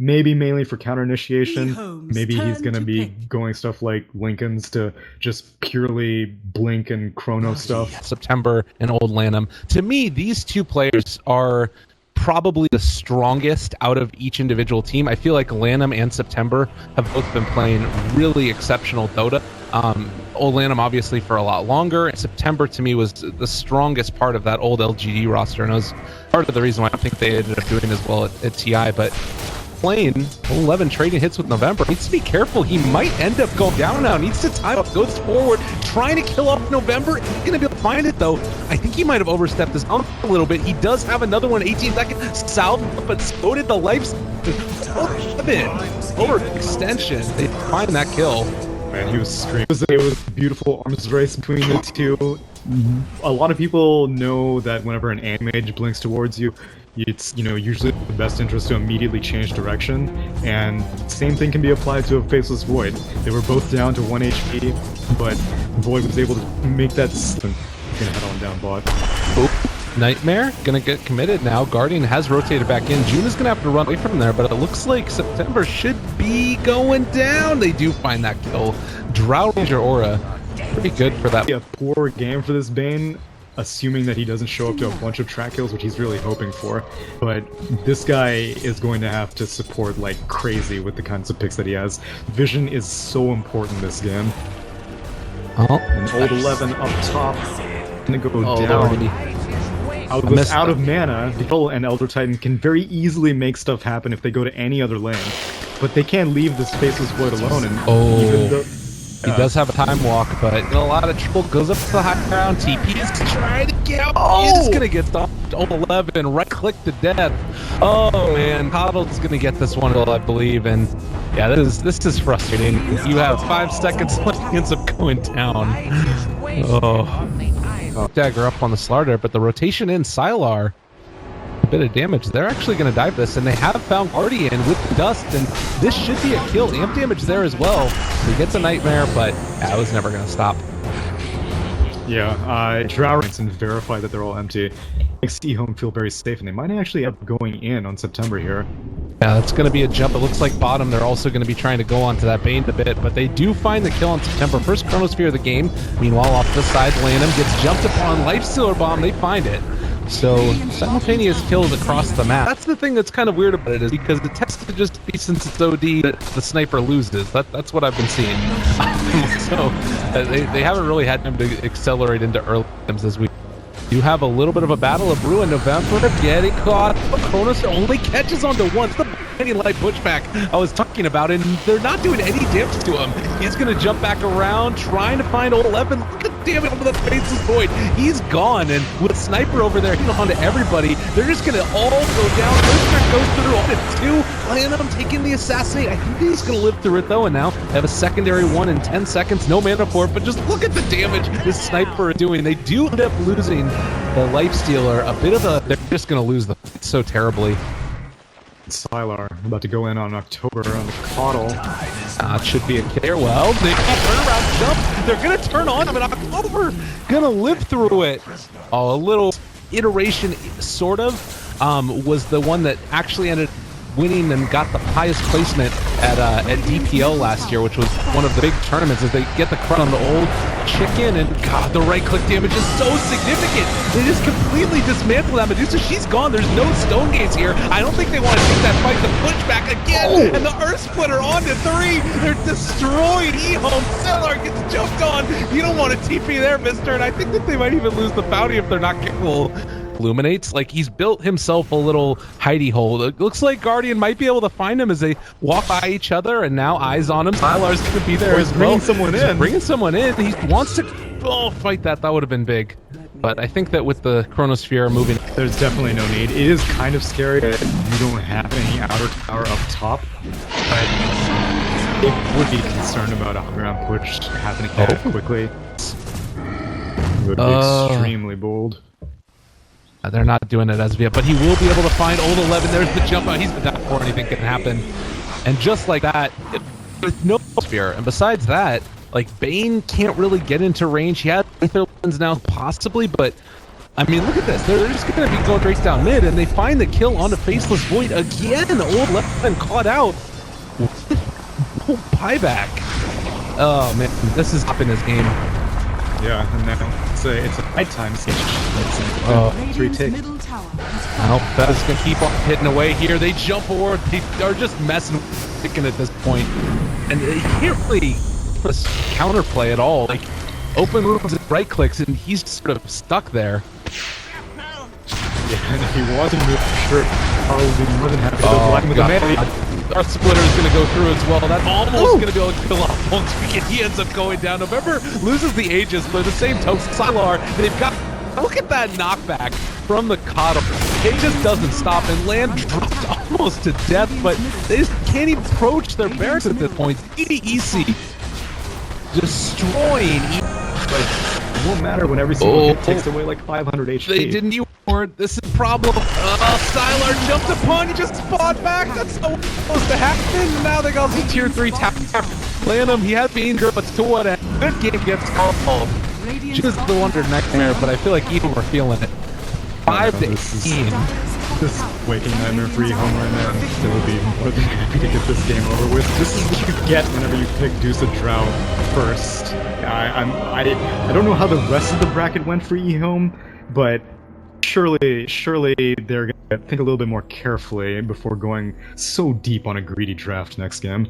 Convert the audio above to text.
maybe mainly for counter initiation. EHOME's Maybe he's turn going to to be pick. going stuff like Lincoln's to just purely blink and chrono stuff. September and old Lanm. To me, these two players are probably the strongest out of each individual team. I feel like Lanm and September have both been playing really exceptional Dota. Old Lanm obviously for a lot longer, and September to me was the strongest part of that old LGD roster, and it was part of the reason why I think they ended up doing as well at TI. But playing 11 trading hits with November, needs to be careful. He might end up going down now, needs to time up, goes forward, trying to kill off November. He's going to be able to find it though. I think he might have overstepped his own a little bit. He does have another one, 18 seconds south, but so did the life. Overextension. They find that kill. Man, he was screaming. It was a beautiful arms race between the two. A lot of people know that whenever an Anti-Mage blinks towards you, it's, you know, usually in the best interest to immediately change direction, and same thing can be applied to a Faceless Void. They were both down to 1 HP, but Void was able to make that gonna head on down bot. Oh, Nightmare gonna get committed now. Guardian has rotated back in. June is gonna have to run away from there, but it looks like September should be going down. They do find that kill. Drow Ranger Aura, pretty good for that. A poor game for this Bane, assuming that he doesn't show up to a bunch of track kills, which he's really hoping for. But this guy is going to have to support like crazy with the kinds of picks that he has. Vision is so important this game. Oh, An old 11 up top, gonna go down. already. Out of mana, Beetle and Elder Titan can very easily make stuff happen if they go to any other lane. But they can't leave the Faceless Void alone, and even though... He does have a time walk, but in a lot of trouble. Goes up to the high ground. TP is trying to get. Oh, it's gonna get stopped. 11, right click to death. Oh man, Coddle's gonna get this one, I believe. And yeah, this is frustrating. You have 5 seconds left. He ends up going down. Oh, dagger up on the Slardar, but the rotation in Sylar. A bit of damage. They're actually going to dive this, and they have found Guardian with the dust, and this should be a kill. Amp damage there as well. He gets a Nightmare, but that was never going to stop. Yeah, Drow ranks and verify that they're all empty. Makes EHOME feel very safe, and they might actually end up going in on September here. Yeah, that's going to be a jump. It looks like bottom, they're also going to be trying to go onto that Bane a bit, but they do find the kill on September. First Chronosphere of the game. Meanwhile, off the side, Lanm gets jumped upon. Lifestealer Bomb, they find it. So, simultaneous kills across the map. That's the thing that's kind of weird about it, is because it tends to just be, since it's OD, that the sniper loses. That's what I've been seeing. So, they haven't really had time to accelerate into early games as we do have a little bit of a battle of Ruin. November getting caught. Kronos only catches onto one. It's the any light pushback I was talking about, and they're not doing any damage to him. He's going to jump back around, trying to find old 11. Look at the damage onto the Faceless Void. He's gone, and with Sniper over there hitting onto everybody, they're just going to all go down. First goes through on 2. Lanm taking the Assassinate. I think he's going to live through it, though, and now they have a secondary one in 10 seconds. No mana for it, but just look at the damage this Sniper is doing. They do end up losing the Lifestealer. A bit of a... They're just going to lose the fight so terribly. Sylar about to go in on October on the Coddle. It should be a kill. Well, they turn around jump. They're going to turn on him, and October going to live through it. Oh, a little iteration, sort of, was the one that actually ended winning and got the highest placement at DPL last year, which was one of the big tournaments, as they get the crown on the old chicken, and God, the right click damage is so significant. They just completely dismantle that Medusa. She's gone. There's no Stone Gaze here. I don't think they want to take that fight. The pushback again, and the Earth Splitter on to 3. They're destroyed. EHOME, Sylar gets jumped on. You don't want to TP there, mister, and I think that they might even lose the bounty if they're not careful. Illuminates, like he's built himself a little hidey hole. It looks like Guardian might be able to find him as they walk by each other, and now eyes on him. Sylar's going to be there as well. Bringing someone in. Bringing someone in. He wants to fight that. That would have been big. But I think that with the Chronosphere moving... There's definitely no need. It is kind of scary that you don't have any outer tower up top, but it would be concerned about a high-ground push happening that quickly. It would be extremely bold. They're not doing it as of yet, but he will be able to find old 11. There's the jump out. He's been down before anything can happen. And just like that, with no sphere. And besides that, like, Bane can't really get into range. He has Aether Lens now, possibly, but I mean, look at this. They're just going to be going straight down mid, and they find the kill on the Faceless Void again. Old left and caught out. No buyback. Oh, man. This is up in his game. Yeah, and now it's a nighttime stage. It's 3 take. Well, that is going to keep on hitting away here. They jump forward. They are just messing with chicken at this point. And they can't really counterplay at all. Like, open moves and right clicks, and he's sort of stuck there. Yeah, and if he was to move, sure, probably be more than happy to go black with the man. Our splitter is going to go through as well. That's almost going to be able to kill off oldchicken. He ends up going down. November loses the Aegis, but the same token, Sylar, they've got... Look at that knockback from the Coddle. It just doesn't stop, and Lanm dropped almost to death, but they just can't even approach their barracks at this point. CDEC destroying... It won't matter when every single hit takes away like 500 HP. They didn't use word. This is a problem. Sylar jumped upon. He just fought back. That's so supposed to happen. Now they got some tier 3 tap. Lanm, he has been injured, but to what end? Good game gets called. Just the Wonder Nightmare, but I feel like even we're feeling it. 5 to 18. This waking nightmare for EHOME right now. They will be more than happy to get this game over with. This is what you get whenever you pick Deuce of Drought first. I don't know how the rest of the bracket went for EHOME, but surely they're gonna think a little bit more carefully before going so deep on a greedy draft next game.